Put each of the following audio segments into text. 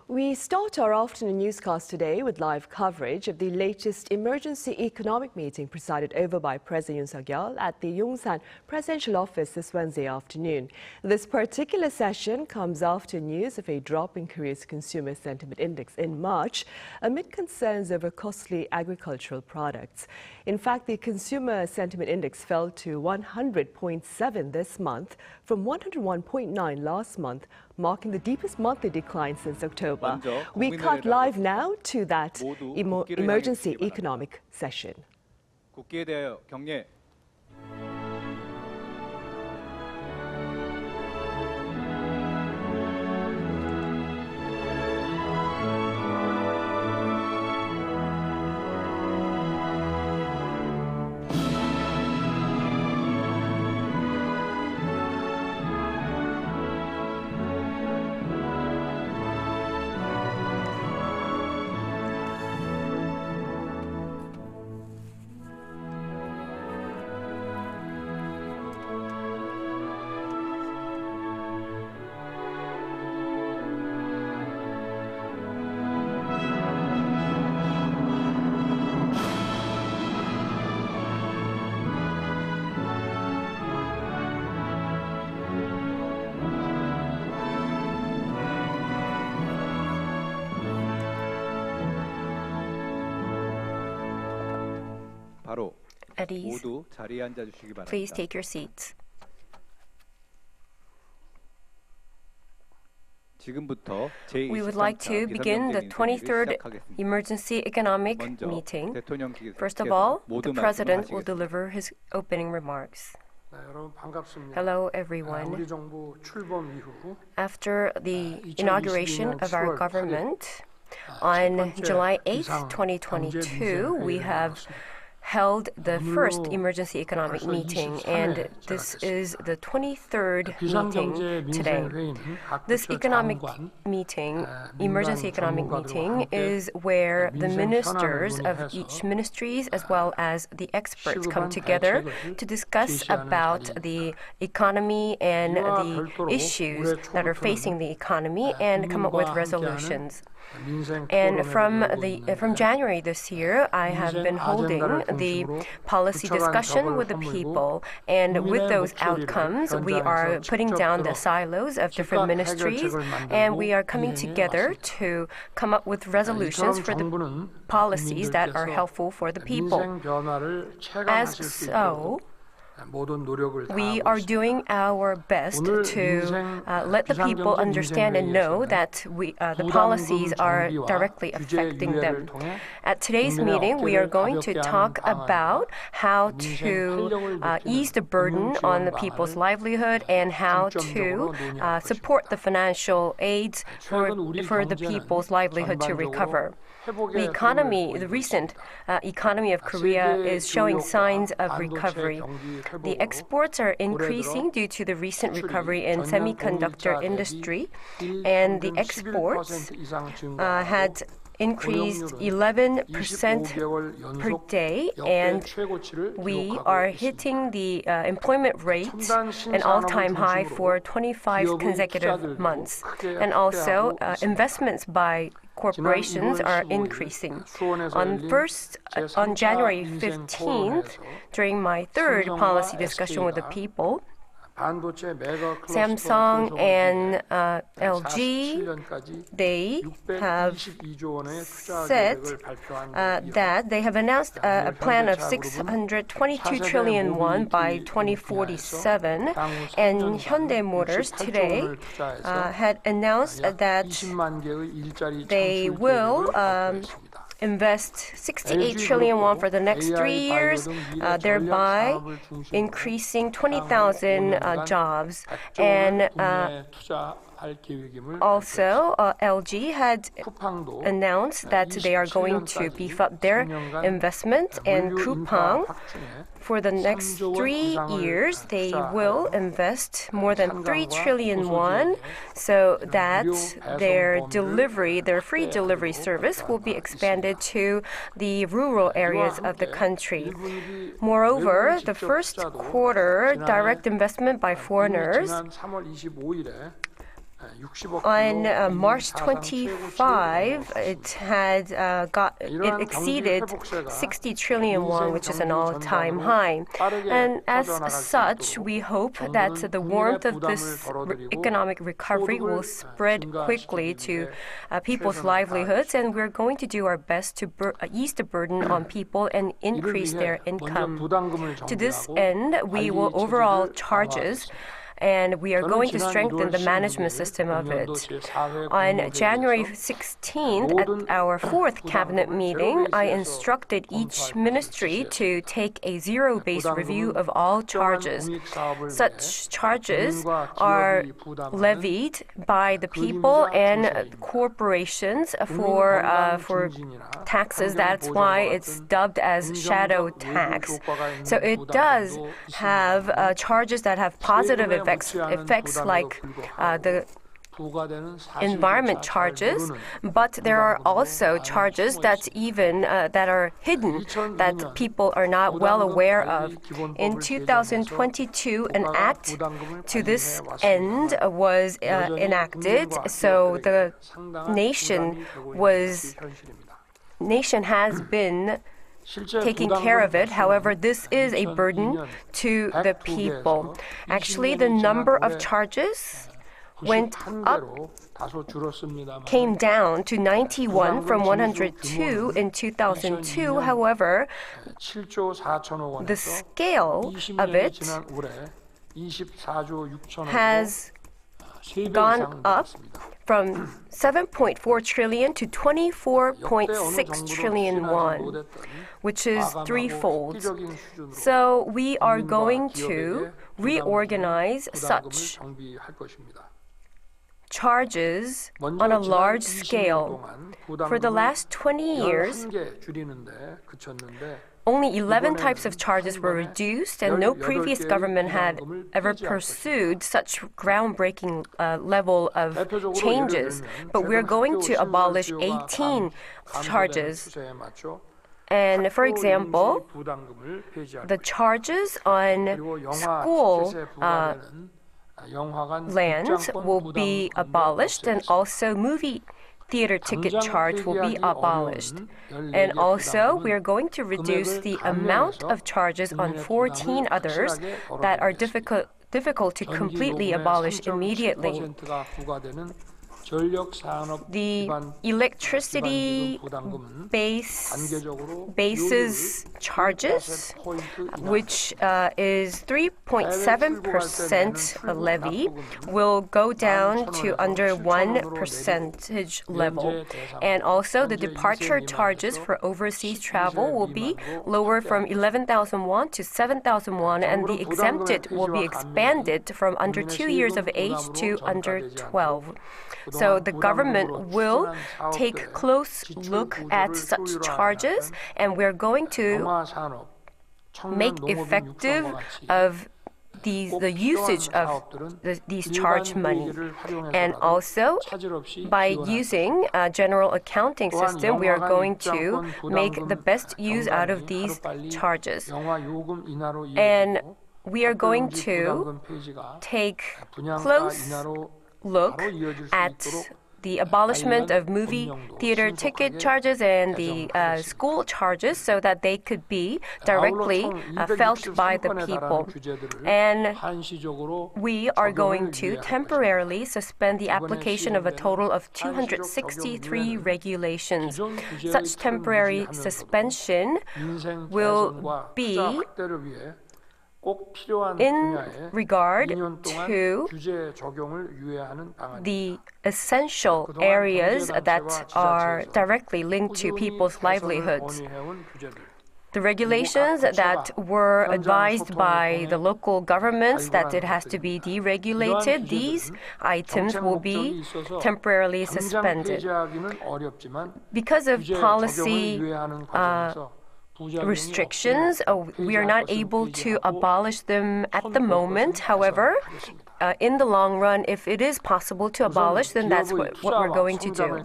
We start our afternoon newscast today with live coverage of the latest emergency economic meeting presided over by President Yoon Suk Yeol at the Yongsan Presidential Office this Wednesday afternoon. This particular session comes after news of a drop in Korea's consumer sentiment index in March amid concerns over costly agricultural products. In fact, the consumer sentiment index fell to 100.7 this month from 101.9 last month, marking the deepest monthly decline since October. We cut live now to that emergency economic session. 국기에 대하여 경례. At ease. Please take your seats. We would like to begin the 23rd Emergency Economic Meeting. First of all, the President will deliver his opening remarks. Hello, everyone. After the inauguration of our government, on July 8, 2022, we have held the first emergency economic meeting, and this is the 23rd meeting today. This emergency economic meeting, is where the ministers of each ministries as well as the experts come together to discuss about the economy and the issues that are facing the economy and come up with resolutions. And from January this year, I have been holding the policy discussion with the people, and with those outcomes, we are putting down the silos of different ministries, and we are coming together to come up with resolutions for the policies that are helpful for the people. As so, we are doing our best to let the people understand and know that the policies are directly affecting them. At today's meeting, we are going to talk about how to ease the burden on the people's livelihood and how to support the financial aids for the people's livelihood to recover. The recent economy of Korea is showing signs of recovery. The exports are increasing due to the recent recovery in semiconductor industry, and the exports had increased 11% per day, and we are hitting the employment rate an all-time high for 25 consecutive months. And also, investments by corporations are increasing. On January 15th, during my third policy discussion with the people, Samsung and LG, they have said that they have announced a plan of 622 trillion won by 2047, and Hyundai Motors today had announced that they will invest 68 trillion won for the next 3 years, thereby increasing 20,000 jobs. And also, LG had announced that they are going to beef up their investment, and Coupang, for the next 3 years, they will invest more than 3 trillion won so that their free delivery service will be expanded to the rural areas of the country. Moreover, the first quarter direct investment by foreigners On March 25, it exceeded 60 trillion won, which is an all-time high. And as such, we hope that the warmth of this economic recovery will spread quickly to people's livelihoods, and we're going to do our best to ease the burden on people and increase their income. To this end, we will overhaul charges, and we are going to strengthen the management system of it. On January 16th, at our fourth cabinet meeting, I instructed each ministry to take a zero-based review of all charges. Such charges are levied by the people and corporations for taxes. That's why it's dubbed as shadow tax. So it does have charges that have positive effects like the environment charges, but there are also charges that are hidden that people are not well aware of. In 2022, an act to this end was enacted, so the nation has been taking care of it. However, this is a burden to the people. Actually, the number of charges came down to 91 from 102 in 2002. However, the scale of it has gone up from 7.4 trillion to 24.6 trillion won, which is threefold. So we are going to reorganize such charges on a large scale. For the last 20 years, only 11 types of charges were reduced, and no previous government had ever pursued such groundbreaking level of changes. But we're going to abolish 18 charges. And for example, the charges on school lands will be abolished, and also movie theater ticket charge will be abolished. And also, we are going to reduce the amount of charges on 14 others that are difficult to completely abolish immediately. The electricity basis charges, which is 3.7% levy, will go down to under 1% level. And also, the departure charges for overseas travel will be lower from 11,000 won to 7,000 won, and the exempted will be expanded from under 2 years of age to under 12. So the government will take a close look at such charges, and we're going to make effective of the usage of these charge money. And also, by using a general accounting system, we are going to make the best use out of these charges. And we are going to take close look at the abolishment of movie theater ticket charges and the school charges so that they could be directly felt by the people. And we are going to temporarily suspend the application of a total of 263 regulations. Such temporary suspension will be in regard to the essential areas that are directly linked to people's livelihoods. The regulations that were advised by the local governments that it has to be deregulated, these items will be temporarily suspended. Because of policy restrictions, we are not able to abolish them at the moment. However, in the long run, if it is possible to abolish, then that's what we're going to do.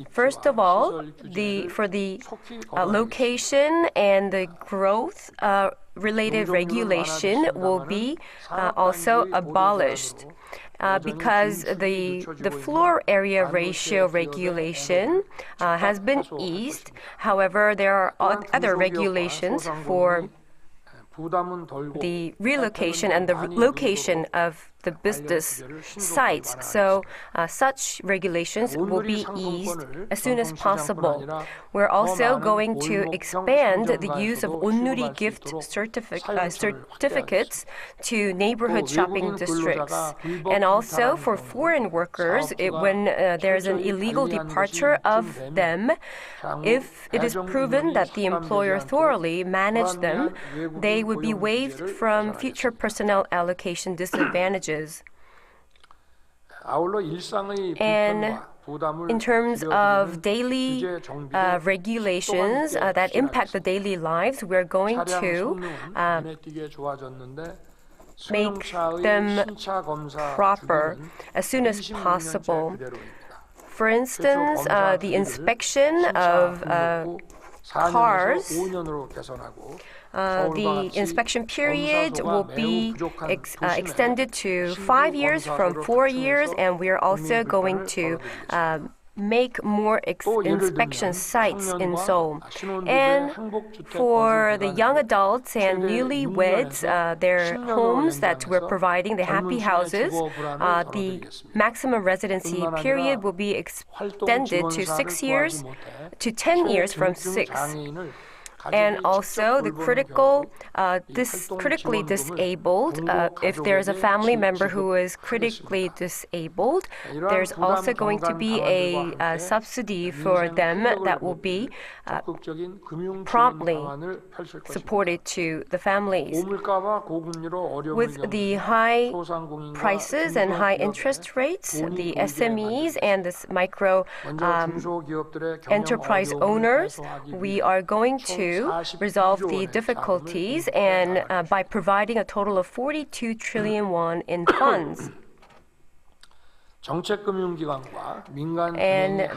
First of all, for the location and the growth related regulation will be also abolished. Because the floor area ratio regulation has been eased. However, there are other regulations for the relocation and the location of the business sites. So such regulations will be eased as soon as possible. We're also going to expand the use of onnuri gift certificates to neighborhood shopping districts. And also for foreign workers, when there's an illegal departure of them, if it is proven that the employer thoroughly managed them, they would be waived from future personnel allocation disadvantages. And in terms of daily regulations that impact the daily lives, we're going to make them proper as soon as possible. For instance, the inspection of cars, the inspection period will be extended to 5 years from 4 years, and we are also going to make more inspection sites in Seoul. And for the young adults and newlyweds, their homes that we're providing, the happy houses, the maximum residency period will be extended to 6 years to 10 years from 6. And also the critically disabled, if there's a family member who is critically disabled, there's also going to be a subsidy for them that will be promptly supported to the families. With the high prices and high interest rates, the SMEs and the micro enterprise owners, we are going to resolve the difficulties and by providing a total of 42 trillion won in funds. And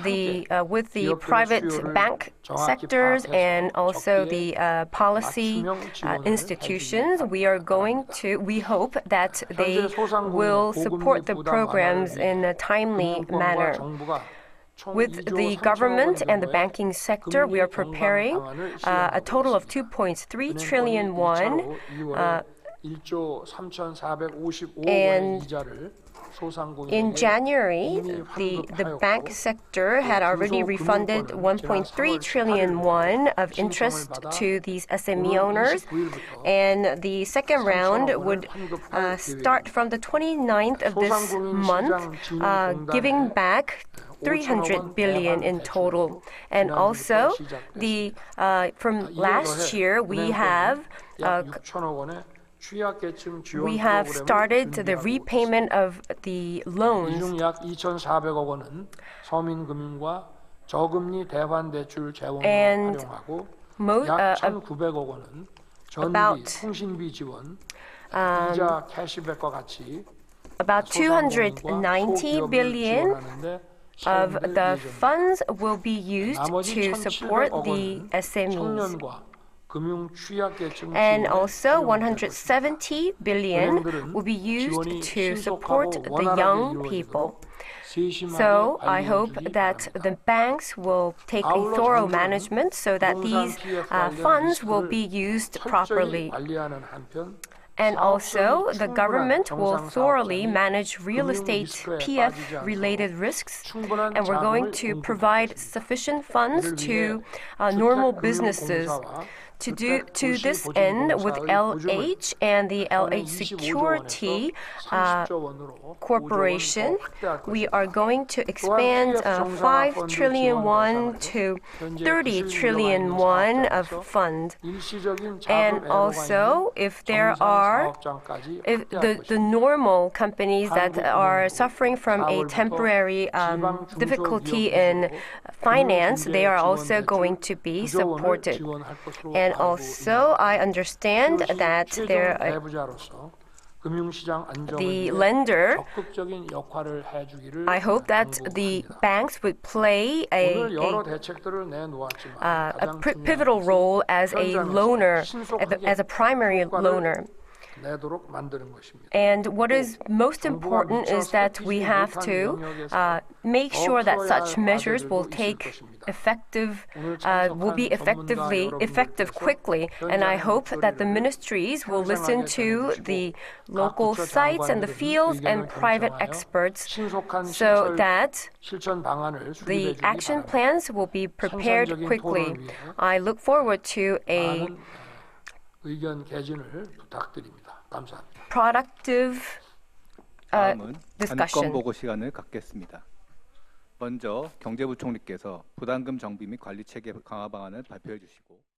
with the private bank sectors and also the policy institutions, we hope that they will support the programs in a timely manner. With the government and the banking sector, we are preparing a total of 2.3 trillion won. And in January, the bank sector had already refunded 1.3 trillion won of interest to these SME owners. And the second round would start from the 29th of this month, giving back 300 billion in total. And also, from last year, we have started the repayment of the loans. And about 290 billion of the funds will be used to support the SMEs. And also 170 billion will be used to support the young people. So I hope that the banks will take a thorough management so that these funds will be used properly. And also, the government will thoroughly manage real estate PF-related risks, and we're going to provide sufficient funds to normal businesses. To this end, with LH and the LH Security Corporation, we are going to expand 5 trillion won to 30 trillion won of fund. And also, if there are the normal companies that are suffering from a temporary difficulty in finance, they are also going to be supported. And also, I understand that the lender, I hope that the banks would play a pivotal role as a loaner, as a primary loaner. And what is most important is that we have to make sure that such measures will be effective quickly. And I hope that the ministries will listen to the local sites and the fields and private experts so that the action plans will be prepared quickly. I look forward to a productive 다음은 discussion. 안건 보고 시간을 갖겠습니다. 먼저 경제부총리께서 부담금 정비 및 관리 체계 강화 방안을 발표해 주시고